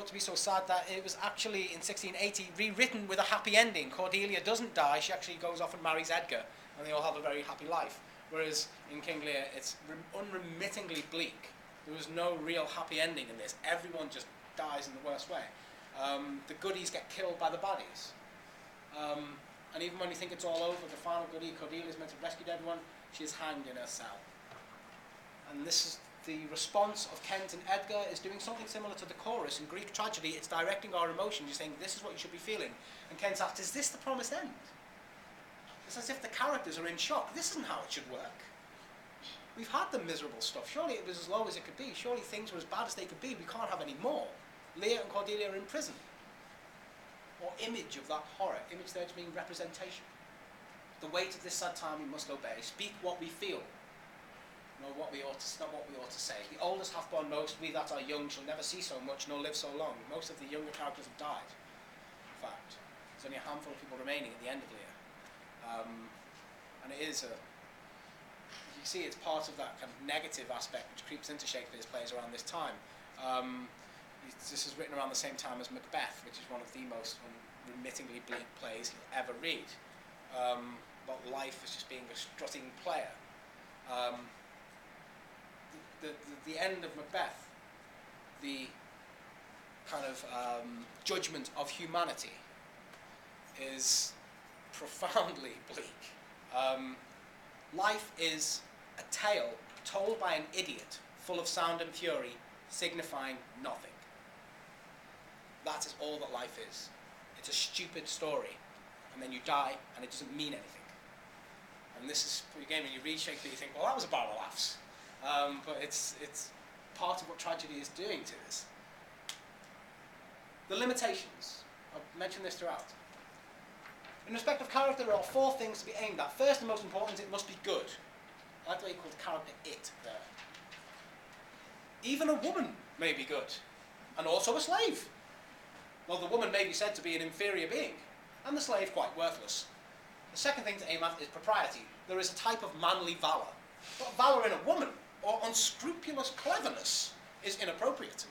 to be so sad that it was actually in 1680 rewritten with a happy ending. Cordelia doesn't die, she actually goes off and marries Edgar, and they all have a very happy life. Whereas in King Lear, it's unremittingly bleak. There was no real happy ending in this. Everyone just dies in the worst way. The goodies get killed by the baddies. And even when you think it's all over, the final goodie, Cordelia, is meant to have rescued everyone, she is hanged in her cell. And this is the response of Kent and Edgar is doing something similar to the chorus. In Greek tragedy, it's directing our emotions. You're saying, this is what you should be feeling. And Kent asks, is this the promised end? It's as if the characters are in shock. This isn't how it should work. We've had the miserable stuff. Surely it was as low as it could be. Surely things were as bad as they could be. We can't have any more. Lear and Cordelia are in prison. Or image of that horror. Image there to mean representation. The weight of this sad time we must obey. Speak what we feel. Not what we ought to say. The oldest hath borne most, we that are young shall never see so much, nor live so long. Most of the younger characters have died, in fact. There's only a handful of people remaining at the end of Lear. And it is you see it's part of that kind of negative aspect which creeps into Shakespeare's plays around this time. This is written around the same time as Macbeth, which is one of the most unremittingly bleak plays you'll ever read. About life as just being a strutting player. The end of Macbeth, the kind of judgment of humanity, is profoundly bleak. Life is a tale told by an idiot, full of sound and fury, signifying nothing. That is all that life is. It's a stupid story, and then you die, and it doesn't mean anything. And this is, again, when you read Shakespeare, you think, well, that was a barrel of laughs. But it's part of what tragedy is doing to us. The limitations. I've mentioned this throughout. In respect of character, there are 4 things to be aimed at. First and most important, it must be good. I like the way you call the character it there. Even a woman may be good, and also a slave. Well, the woman may be said to be an inferior being, and the slave quite worthless. The second thing to aim at is propriety. There is a type of manly valour. But valour in a woman, or unscrupulous cleverness, is inappropriate.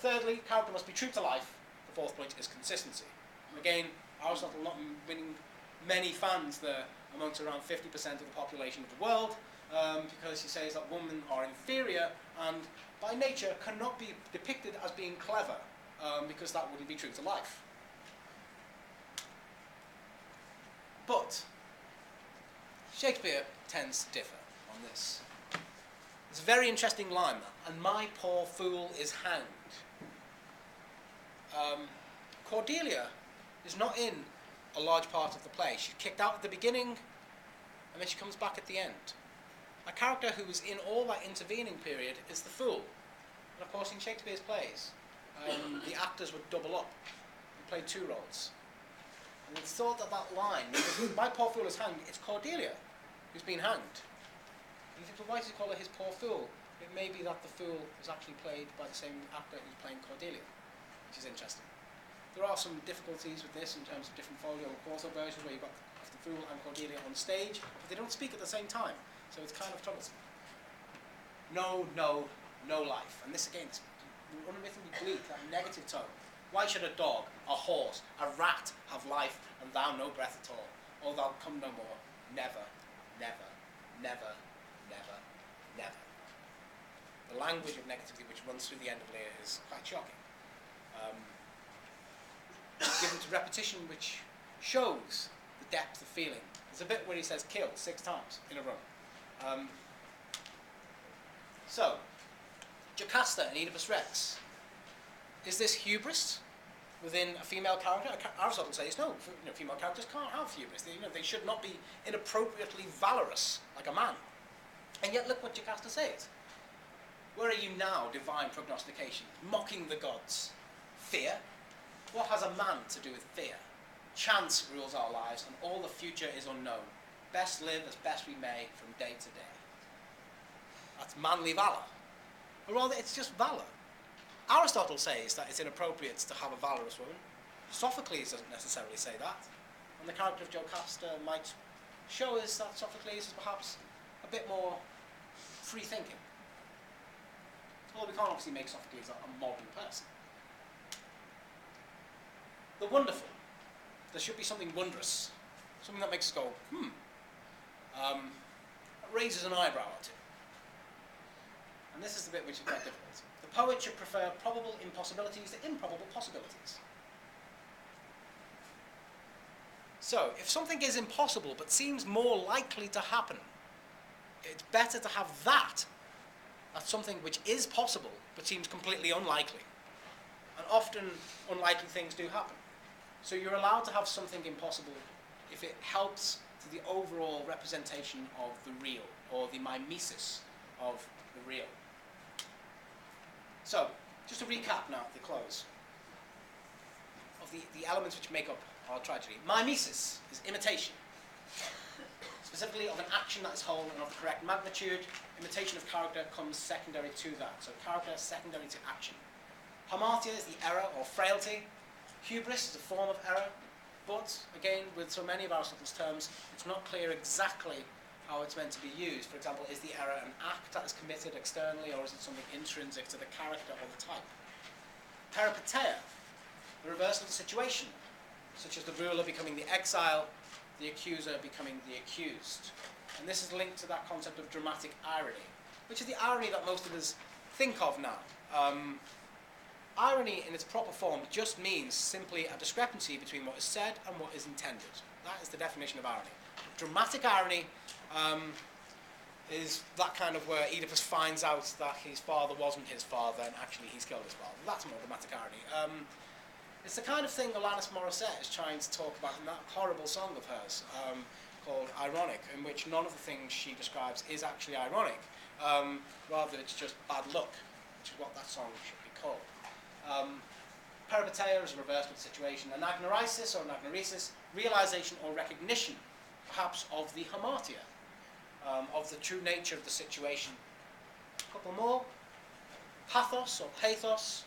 Thirdly, character must be true to life. The 4th point is consistency. And again, Aristotle not winning many fans there amongst around 50% of the population of the world, because he says that women are inferior and by nature cannot be depicted as being clever, because that wouldn't be true to life. But Shakespeare tends to differ on this. It's a very interesting line, that, and my poor fool is hanged. Cordelia is not in a large part of the play. She's kicked out at the beginning, and then she comes back at the end. A character who is in all that intervening period is the fool. And of course, in Shakespeare's plays, the actors would double up. They played 2 roles. And it's thought that that line, my poor fool is hanged, it's Cordelia who's been hanged. And you think, well, why does he call her his poor fool? It may be that the fool was actually played by the same actor who's playing Cordelia, which is interesting. There are some difficulties with this in terms of different folio and quarto versions where you've got the fool and Cordelia on stage, but they don't speak at the same time, so it's kind of troublesome. No life. And this again, it's unremittingly bleak, that negative tone. Why should a dog, a horse, a rat have life, and thou no breath at all? Or thou come no more? Never, never, never, never, never. The language of negativity which runs through the end of Lear is quite shocking. Given to repetition which shows the depth of feeling. There's a bit where he says kill 6 times in a row. So, Jocasta and Oedipus Rex. Is this hubris within a female character? Aristotle says no. Female characters can't have hubris. They should not be inappropriately valorous like a man. And yet look what Jocasta says. Where are you now, divine prognostication? Mocking the gods. Fear? What has a man to do with fear? Chance rules our lives, and all the future is unknown. Best live as best we may from day to day. That's manly valour. Or rather, it's just valour. Aristotle says that it's inappropriate to have a valorous woman. Sophocles doesn't necessarily say that. And the character of Jocasta might show us that Sophocles is perhaps a bit more free-thinking. Although we can't obviously make Sophocles a modern person. wonderful. There should be something wondrous, something that makes us go, that raises an eyebrow or two. And this is the bit which is quite difficult. The poet should prefer probable impossibilities to improbable possibilities. So, if something is impossible but seems more likely to happen, it's better to have that as something which is possible but seems completely unlikely. And often, unlikely things do happen. So you're allowed to have something impossible if it helps to the overall representation of the real, or the mimesis of the real. So, just to recap now at the close of the elements which make up our tragedy. Mimesis is imitation, specifically of an action that is whole and of the correct magnitude. Imitation of character comes secondary to that. So character is secondary to action. Hamartia is the error or frailty. Hubris is a form of error. But, again, with so many of Aristotle's terms, it's not clear exactly how it's meant to be used. For example, is the error an act that is committed externally, or is it something intrinsic to the character or the type? Peripeteia, the reverse of the situation, such as the ruler becoming the exile, the accuser becoming the accused. And this is linked to that concept of dramatic irony, which is the irony that most of us think of now. Irony in its proper form just means simply a discrepancy between what is said and what is intended. That is the definition of irony. Dramatic irony is that kind of where Oedipus finds out that his father wasn't his father and actually he's killed his father. That's more dramatic irony. It's the kind of thing Alanis Morissette is trying to talk about in that horrible song of hers called Ironic, in which none of the things she describes is actually ironic. Rather, it's just bad luck, which is what that song should be called. Peripeteia is a reversal of the situation. Anagnorisis or anagnoresis, realization or recognition, perhaps of the hamartia, of the true nature of the situation. A couple more. Pathos or pathos,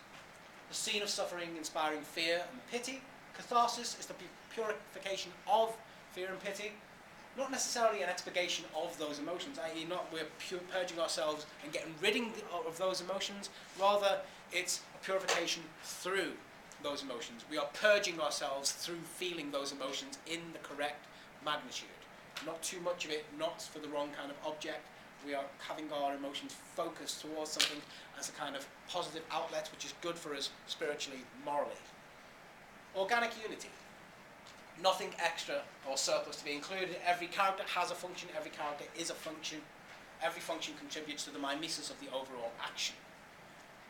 the scene of suffering inspiring fear and pity. Catharsis is the purification of fear and pity. Not necessarily an expurgation of those emotions, i.e. not we're purging ourselves and getting rid of those emotions. Rather, it's a purification through those emotions. We are purging ourselves through feeling those emotions in the correct magnitude. Not too much of it, not for the wrong kind of object. We are having our emotions focused towards something as a kind of positive outlet, which is good for us spiritually, morally. Organic unity. Nothing extra or surplus to be included. Every character has a function, every character is a function. Every function contributes to the mimesis of the overall action.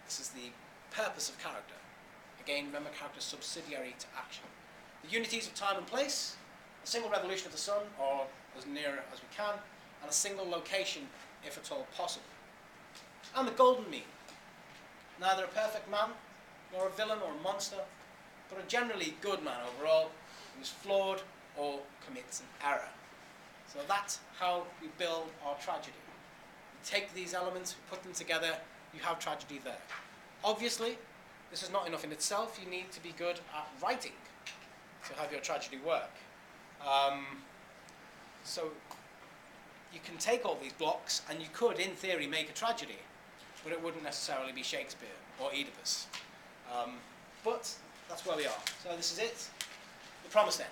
This is the purpose of character. Again, remember, character is subsidiary to action. The unities of time and place, a single revolution of the sun, or as near as we can, and a single location, if at all possible. And the golden mean. Neither a perfect man, nor a villain or a monster, but a generally good man overall, who is flawed or commits an error. So that's how we build our tragedy. We take these elements, we put them together, you have tragedy there. Obviously, this is not enough in itself. You need to be good at writing to have your tragedy work. So you can take all these blocks and you could, in theory, make a tragedy, but it wouldn't necessarily be Shakespeare or Oedipus. But that's where we are. So this is it, the promised end.